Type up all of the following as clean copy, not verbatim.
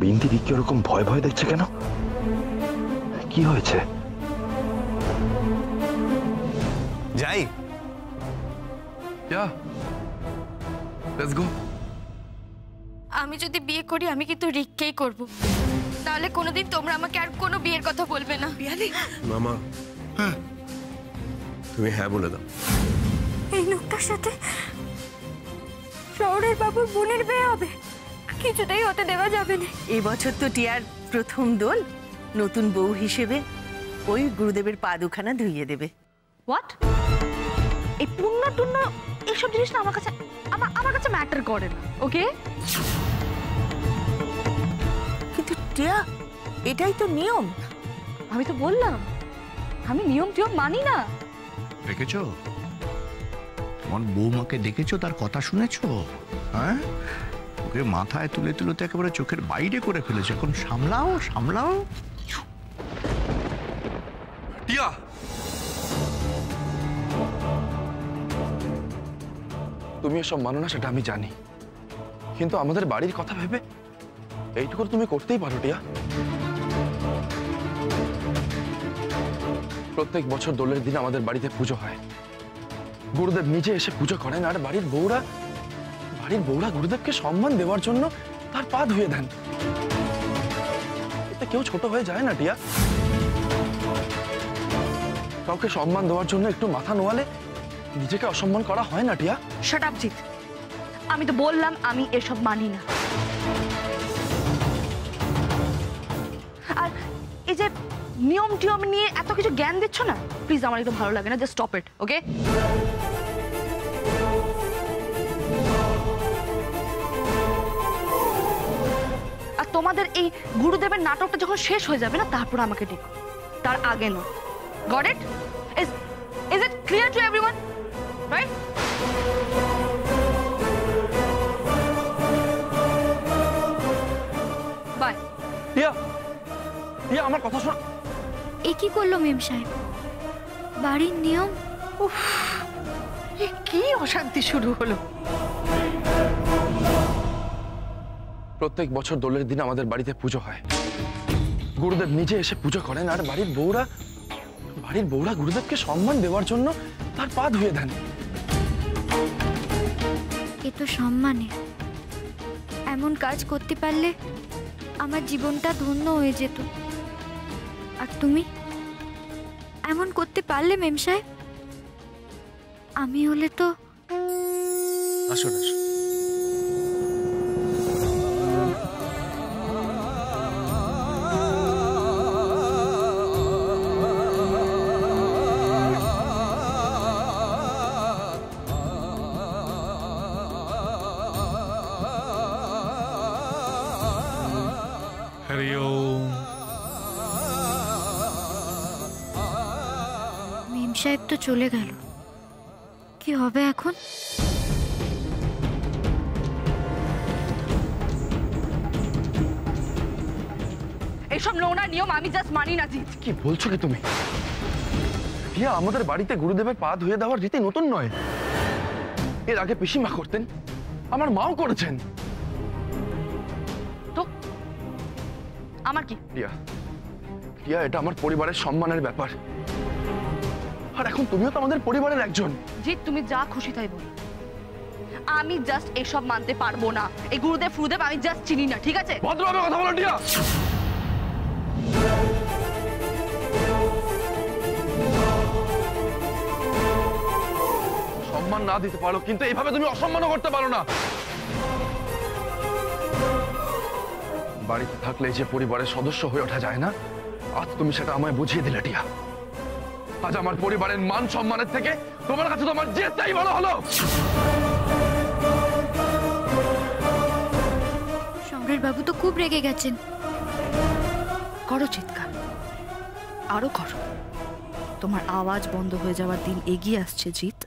বিন্দি দিকে ওরকম ভয় ভয় দেখছে কেন? কি হয়েছে? যাই। Let's go. আমি যদি বিয়ে করি আমি কিন্তু রিককেই করব, তাহলে কোনোদিন তোমরা আমাকে আর কোনো বিয়ের কথা বলবে না। মামা তুমি হ্যাঁ বলে দাও। এই লোকটার সাথে শহরের বাবুর বোনের বিয়ে হবে, কিছুতেই হতে দেওয়া যাবে না। এবছর তো টিয়ার প্রথম দোল, নতুন বউ হিসেবে ওই গুরুদেবের পা দুখানা ধুইয়ে দেবে। হোয়াট? এই পুণ্য টুণ্য এইসব জিনিস না আমার কাছে ম্যাটার করে না, ওকে? কিন্তু টিয়া, এটাই তো নিয়ম। আমি তো বললাম আমি নিয়ম টিয়ম মানি না। দেখেছো তোমার বৌমাকে, দেখেছো তার কথা শুনেছো? হ্যাঁ, ওকে মাথায় তুলে তুলে তো একেবারে চোখের বাইরে করে ফেলেছে। এখন সামলাও সামলাও। টিয়া, তুমি এসব মানো না সেটা আমি জানি, কিন্তু আমাদের বাড়ির কথা ভেবে এইটুকু তুমি করতেই পারো টিয়া। প্রত্যেক বছর দোলের দিন আমাদের বাড়িতে পুজো হয়, গুরুদেব নিজে এসে পুজো করেন, আর বাড়ির বউরা গুরুদেবকে সম্মান দেওয়ার জন্য তার পা ধুয়ে দেন। এতে কেউ ছোট হয়ে যায় না টিয়া। কাউকে সম্মান দেওয়ার জন্য একটু মাথা নোয়ালে নিজেকে অসম্মান করা হয় না টিয়া। শাট আপ জিৎ, আমি তো বললাম আমি এসব মানি না। আর এই যে নিয়ম টিয়ম নিয়ে এত কিছু জ্ঞান দিচ্ছ না, প্লিজ আমার একটু ভালো লাগে না। জাস্ট স্টপ ইট, ওকে? আর তোমাদের এই গুরুদেবের নাটকটা যখন শেষ হয়ে যাবে না, তারপর আমাকে ডেকো, তার আগে নয়। Got it? Is it clear to everyone, right? Bye. টিয়া, টিয়া আমার কথা শোনো। এ কি করলো মেম সাহেব? বাড়ির নিয়ম। উফ, এ কি অশান্তি শুরু হলো। প্রত্যেক বছর দোলের দিন আমাদের বাড়িতে পুজো হয়, গুরুদেব নিজে এসে পুজো করেন, আর বাড়ির বউরা গুরুদেবকে সম্মান দেওয়ার জন্য তার পা ধুয়ে দেন। এ তো সম্মানে। এমন কাজ করতে পারলে আমার জীবনটা ধন্য হয়ে যেত। আর তুমি এমন করতে পারলে মেম সাহেব? আমি হলে তো। আসুন আসুন। মেম সাহেব তো চলে গেল, কি হবে এখন? এইসব নোংরা নিয়ম আমি জাস্ট মানি না জিৎ। কি বলছো কি তুমি? টিয়া, আমাদের বাড়িতে গুরুদেবের পা ধুয়ে দেওয়ার রীতি নতুন নয়। এর আগে পিসিমা করতেন, আমার মাও করেছেন। তো আমার কি? টিয়া, এটা আমার পরিবারের সম্মানের ব্যাপার, আর এখন তুমিও তো আমাদের পরিবারের একজন। জিৎ, তুমি যা খুশি তাই বলো, আমি জাস্ট এসব মানতে পারবো না। এই গুরুদেব ফুরুদেব আমি জাস্ট চিনি না, ঠিক আছে? ভদ্রভাবে কথা বলো টিয়া। সম্মান না দিতে পারো, কিন্তু এইভাবে তুমি অসম্মানও করতে পারো না। বাড়িতে থাকলে যে পরিবারের সদস্য হয়ে ওঠা যায় না, আজ তুমি সেটা আমায় বুঝিয়ে দিলে টিয়া। আজ আমার পরিবারের মান সম্মানের থেকে তোমার কাছে তোমার জেদটাই ভালো হলো। শহরের বাবু তো খুব রেগে গেছেন। করো চিৎকার, আরো করো। তোমার আওয়াজ বন্ধ হয়ে যাওয়ার দিন এগিয়ে আসছে জিৎ।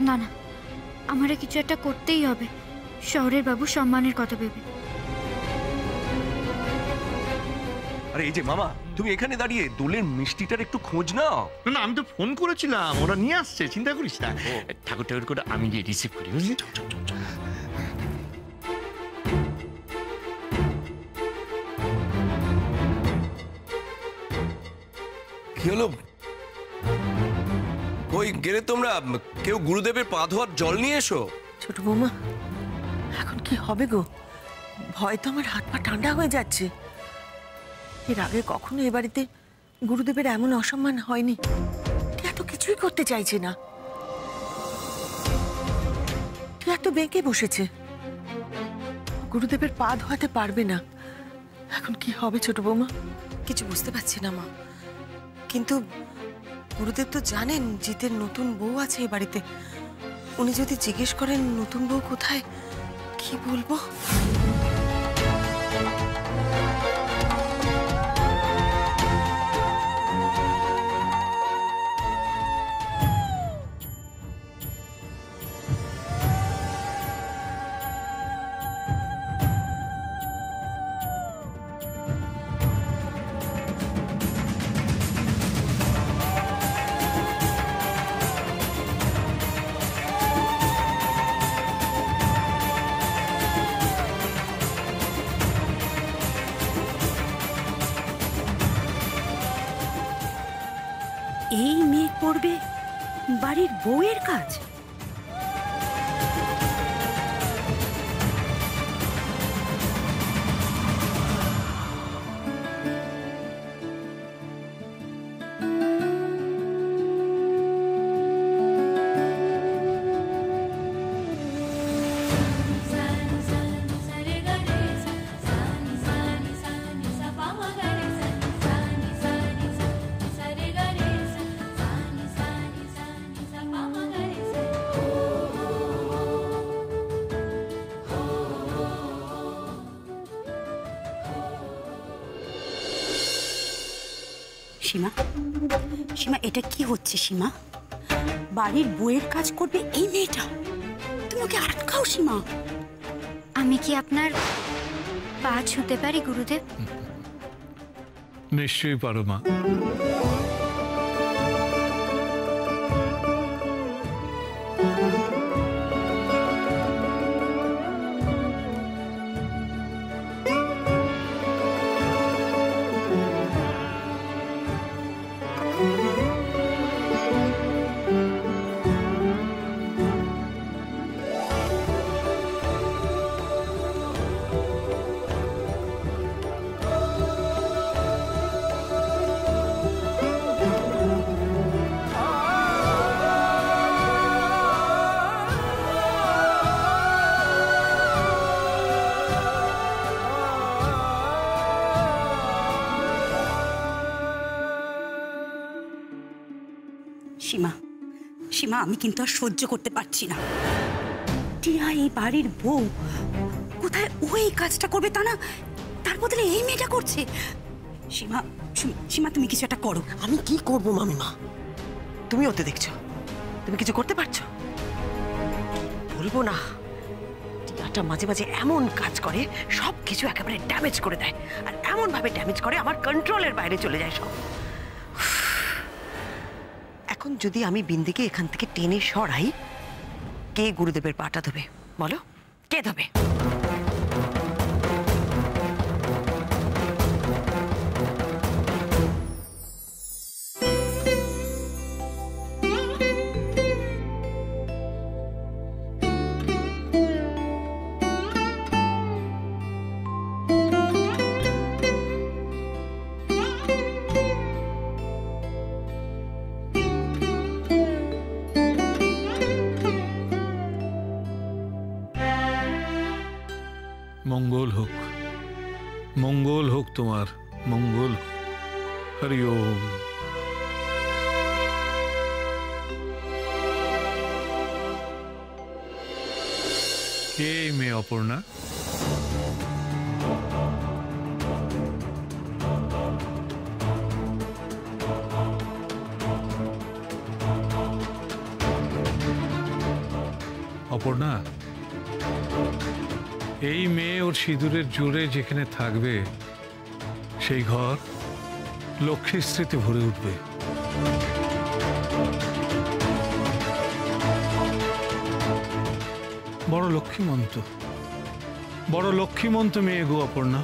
না না, আমারে কিছু একটা করতেই হবে, শহরের বাবু সম্মানের কথা ভেবে। আরে এই যে মামা, তুমি এখানে দাঁড়িয়ে দোলের মিষ্টিটার একটু খোঁজ নাও। না না, আমি তো ফোন করেছিলাম, ওরা নিয়ে আসছে, চিন্তা করিস না। ঠাকুর ঠাকুর করে আমি গিয়ে রিসিভ করি, বুঝলি? কি হলো? কই গেলে তোমরা? কেউ গুরুদেবের পা ধোয়ার জল নিয়ে এসো। ছোট বৌমা, এখন কি হবে গো? ভয় তো আমার হাত পা ঠান্ডা হয়ে যাচ্ছে। এর আগে কখনো এ বাড়িতে গুরুদেবের এমন অসম্মান হয়নি। এত কিছুই করতে চাইছে না, এত বেঁকে বসেছে, গুরুদেবের পা ধোয়াতে পারবে না। এখন কি হবে ছোট বৌমা? কিছু বুঝতে পারছি না মা, কিন্তু গুরুদেব তো জানেন জিতের নতুন বউ আছে এই বাড়িতে। উনি যদি জিজ্ঞেস করেন নতুন বউ কোথায়, কি বলবো? এই মেয়ে করবে বাড়ির বউয়ের কাজ? সীমা, সীমা, এটা কি হচ্ছে সীমা? বাড়ির বউয়ের কাজ করবে এই মেয়েটা? তুমি ওকে আটকাও সীমা। আমি কি আপনার পা ছুঁতে পারি গুরুদেব? নিশ্চয়ই পারো মা। সীমা, সীমা, আমি কিন্তু আর সহ্য করতে পারছি না। টিয়া এই বাড়ির বউ, কোথায় ও এই কাজটা করবে তা না, তার বদলে এই মেয়েটা করছে। সীমা, সীমা, তুমি কিছু একটা করো। আমি কি করব মামিমা? তুমি ওতে দেখছো, তুমি কিছু করতে পারছো? বলবো না, টিয়াটা মাঝে মাঝে এমন কাজ করে সব কিছু একেবারে ড্যামেজ করে দেয়, আর এমন ভাবে ড্যামেজ করে আমার কন্ট্রোলের বাইরে চলে যায় সব। এখন যদি আমি বিন্দিকে এখান থেকে টেনে সরাই, কে গুরুদেবের পাটা ধোবে বলো? কে ধোবে? মঙ্গল হোক, মঙ্গল হোক, তোমার মঙ্গল। হরি ওম। কে মেয়ে অপর্ণা? অপর্ণা, এই মেয়ে ওর সিঁদুরের জোরে যেখানে থাকবে সেই ঘর লক্ষ্মীর স্মৃতি ভরে উঠবে। বড় লক্ষ্মীমন্ত মেয়ে গো অপর্ণা।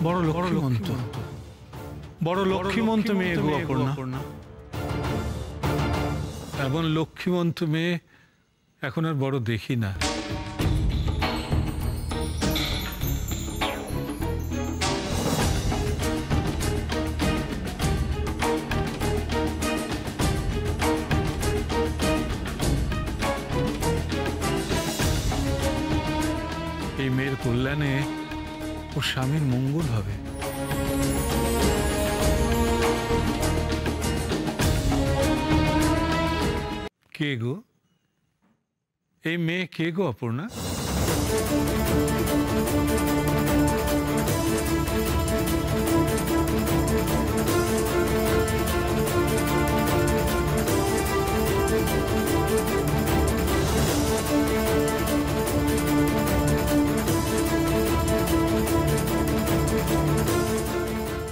বড় লক্ষ্মীমন্ত মেয়ে গো অপর্ণা। এমন লক্ষ্মীমন্ত মেয়ে এখন আর বড় দেখি না। এই মেয়ের কল্যাণে ওর স্বামীর মঙ্গল হবে। কে গো এই মেয়ে? কে গো অপর্ণা?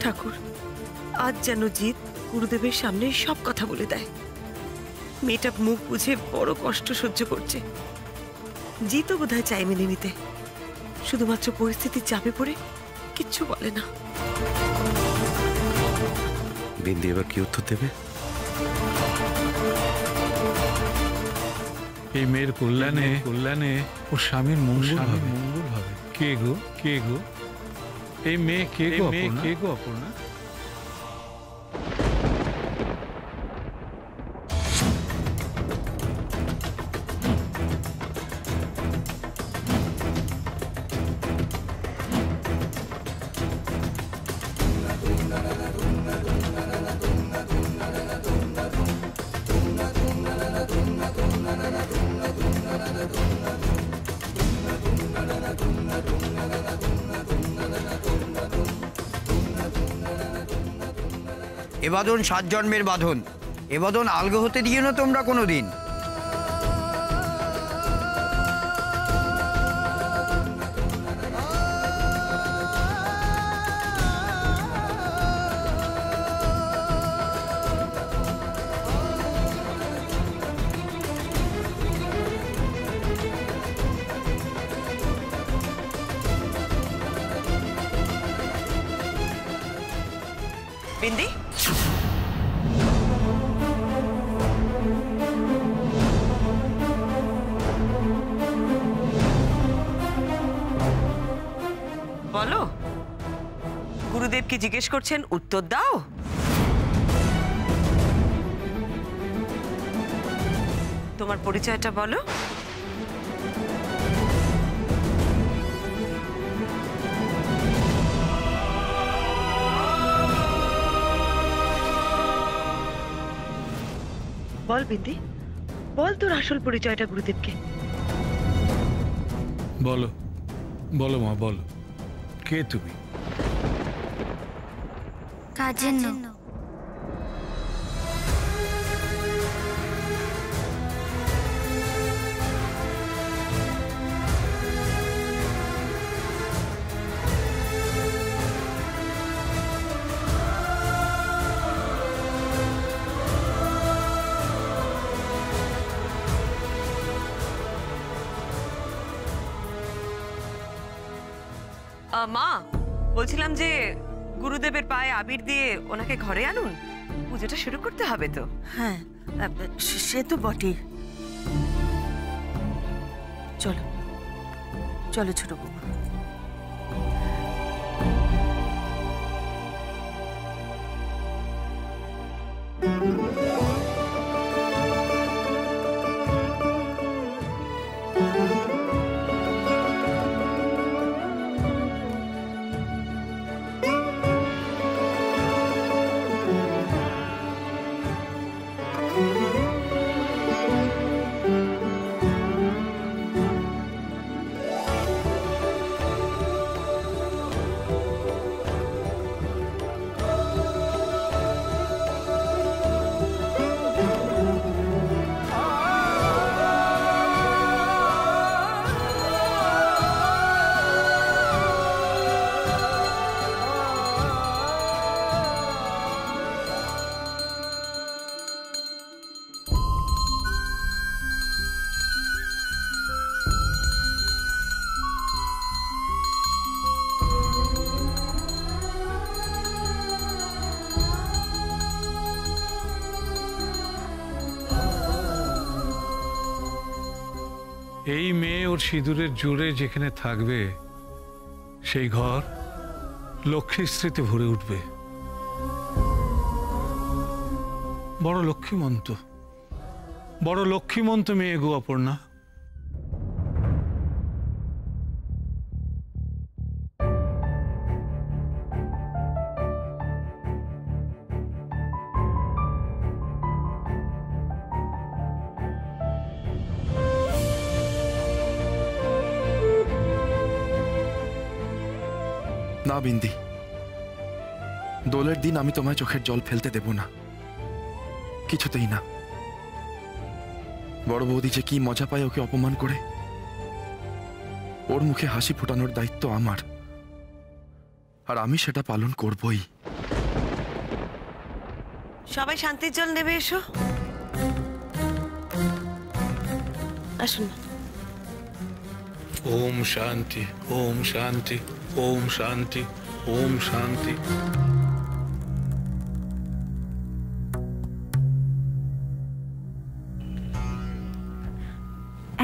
ঠাকুর, আজ যেন জিৎ গুরুদেবের সামনে সব কথা বলে দেয়। মেয়েটা মুখ বুঝে বড় কষ্ট সহ্য করছে। জিতও বোধহয় চাই মেনে নিতে, শুধুমাত্র পরিস্থিতির চাপে পড়ে কিচ্ছু বলে না। বিন্দি এবার কি উত্তর দেবে? এই মেয়ের কল্যাণে ওর স্বামীর মঙ্গল হবে। কে গো এই মেয়ে? কে গো অপর্ণা? এ বাঁধন 7 জন্মের বাঁধন। এ বাঁধন আলগো হতে দিও না তোমরা কোনোদিন। বিন্দি, বলো, গুরুদেব কি জিজ্ঞেস করছেন উত্তর দাও। তোমার পরিচয়টা বলো। বল বিন্দি, বল তোর আসল পরিচয়টা গুরুদেবকে। বলো মা, বলো কে তুমি? কাজের না। মা, বলছিলাম যে গুরুদেবের পায়ে আবির দিয়ে ওনাকে ঘরে আনুন, পুজোটা শুরু করতে হবে তো। হ্যাঁ, সে তো বটেই। চলো চলো ছোট বৌমা। ওর সিঁদুরের জোরে যেখানে থাকবে সেই ঘর লক্ষ্মীর স্মৃতি ভরে উঠবে। বড় লক্ষ্মীমন্ত মেয়ে গো অপর্ণা। না বিন্দি, দোলের দিন আমি তোমায় চোখের জল ফেলতে দেব না, কিছুতেই না। বড় বৌদি যে কি মজা পায় ওকে অপমান করে, ওর মুখে হাসি ফোটানোর দায়িত্ব আমার, আর আমি সেটা পালন করবই। সবাই শান্তির জল নেবে, এসো আসুন। ওম শান্তি, ওম শান্তি, ওম শান্তি, ওম শান্তি।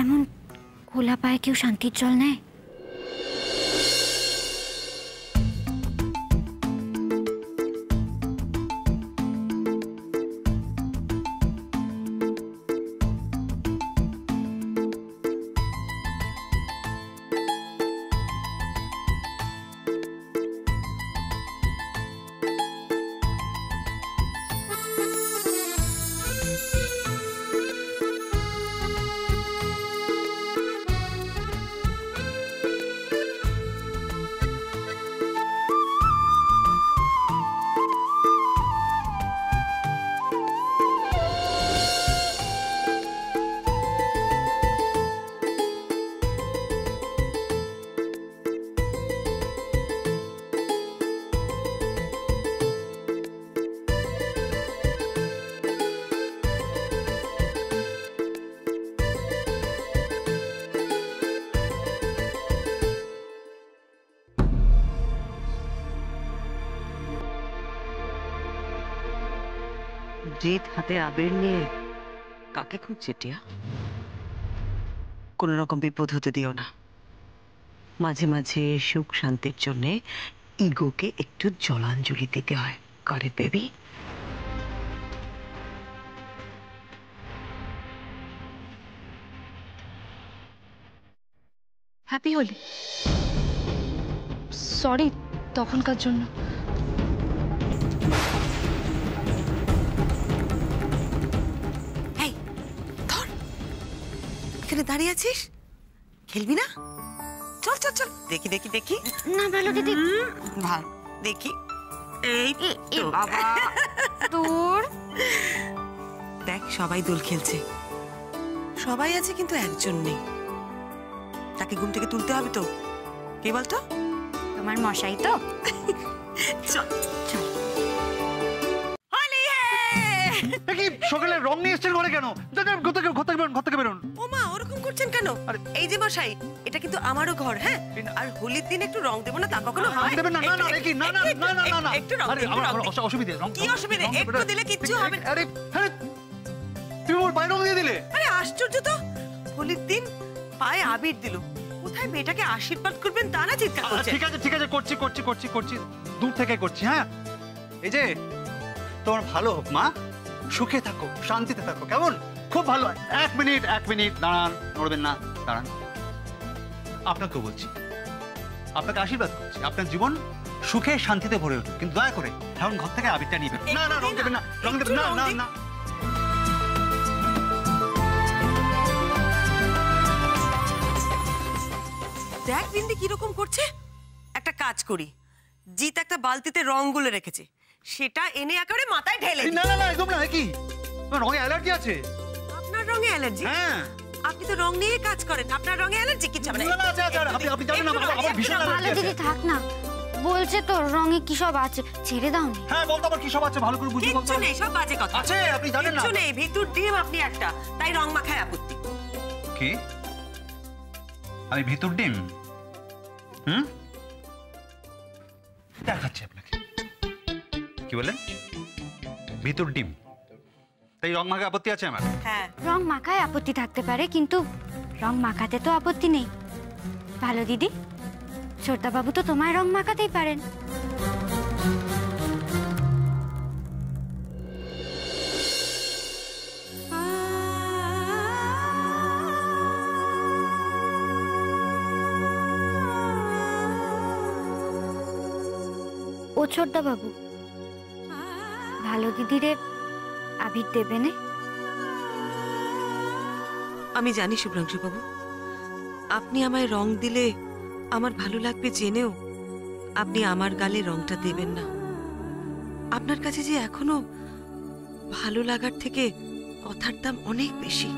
এমন খোলা পায়ে কেউ শান্তির জল নেয়? জিৎ হাতে আবির নিয়ে কাকে খুঁজছে টিয়া? কোন রকম বিপদ হতে দিও না। মাঝে মাঝে সুখ শান্তির জন্য ইগোকে একটু জলাঞ্জলি দিতে হয়। করে বেবি? হ্যাপি হোলি। সরি তখনকার জন্য। এখানে দাঁড়িয়ে আছিস, খেলবি না? চল চল চল, দেখি দেখি দেখি। না ভালো দিদি, ভাল দেখি। এই বাবা তোর দেখ, সবাই দোল খেলছে, সবাই আছে কিন্তু একজন নেই। তাকে ঘুম থেকে তুলতে হবে তো। কে বলতো? তোমার মশাই তো। চল চল। সকালে রং নিয়ে এসছেন ঘরে কেন? ঘর থেকে বেরোন। ও মা, ওরকম করছেন কেন? এই যে মশাই, এটা কিন্তু আমারও ঘর। হ্যাঁ, আর হোলির দিন একটু রং দেবো না তা কখনো হয়? দেবেন না, না না দেখি, না না না না না, একটু রং আরে দিন, আমার রং দিন। অসুবিধা। কি অসুবিধা? একটু দিলে কিচ্ছু হবে না। আরে আরে তুমি ওর পায়ে রং দিয়ে দিলে? আরে আশ্চর্য তো, হোলির দিন পায়ে আবির দিল। কোথায় মেয়েটাকে আশীর্বাদ করবেন তা না চিৎকার করছে। ঠিক আছে ঠিক আছে, করছি করছি করছি করছি, দূর থেকে করছি। হ্যাঁ, এই যে তোমার ভালো হোক মা, সুখে থাকো, শান্তিতে থাকো, কেমন? খুব ভালো। এক মিনিট দাঁড়ান, নড়বেন না, দাঁড়ান। আপনাকেও বলছি, আপনাকে আশীর্বাদ করছি, আপনার জীবন সুখে শান্তিতে ভরে উঠুক, কিন্তু দয়া করে এখন ঘর থেকে আবিরটা নিয়ে বেরোন। না না, রং দেবেন না, রং দেবেন না, না না। দেখ বিন্দি কিরকম করছে। একটা কাজ করি, জিত একটা বালতিতে রং গুলে রেখেছে, সেটা এনে একেবারে মাথায় ঢেলে। না না না, একদম না। কি রঙে অ্যালার্জি আছে? আপনার রঙে অ্যালার্জি? হ্যাঁ, আপনি তো রং নিয়ে কাজ করেন, আপনার রঙে অ্যালার্জি কিছু হবে না। না না, আছে আছে, আপনি জানেন না আমার ভীষণ ভালো অ্যালার্জি দিদি আছে। থাক না, বলছে তো রঙে কি সব আছে, ছেড়ে দাও না। হ্যাঁ, বলতো আবার কি সব আছে, ভালো করে বুঝিয়ে বলতো। কিচ্ছু নেই, সব বাজে কথা আছে, আপনি জানেন না। কিচ্ছু নেই, ভিতর ডিম আপনি একটা, তাই রং মাখায় আপত্তি। কি? আমি ভিতর ডিম? হুম, দেখাচ্ছি আপনাকে। কি বলেন? ভিতর ডিম, তাই রং মাখা আপত্তি আছে আমার? হ্যাঁ, রং মাখায় আপত্তি থাকতে পারে, কিন্তু রং মাখাতে তো আপত্তি নেই। ভালো দিদি, ছোটদাবাবু তো তোমায় রং মাখাতেই পারেন। ও ছোটদাবাবু, ভালো দিদিরে আবির দেবে না? আমি জানি শুভ্রাংশু বাবু, আপনি আমায় রং দিলে আমার ভালো লাগবে জেনেও আপনি আমার গালে রংটা দেবেন না। আপনার কাছে যে এখনো ভালো লাগার থেকে কথার দাম অনেক বেশি।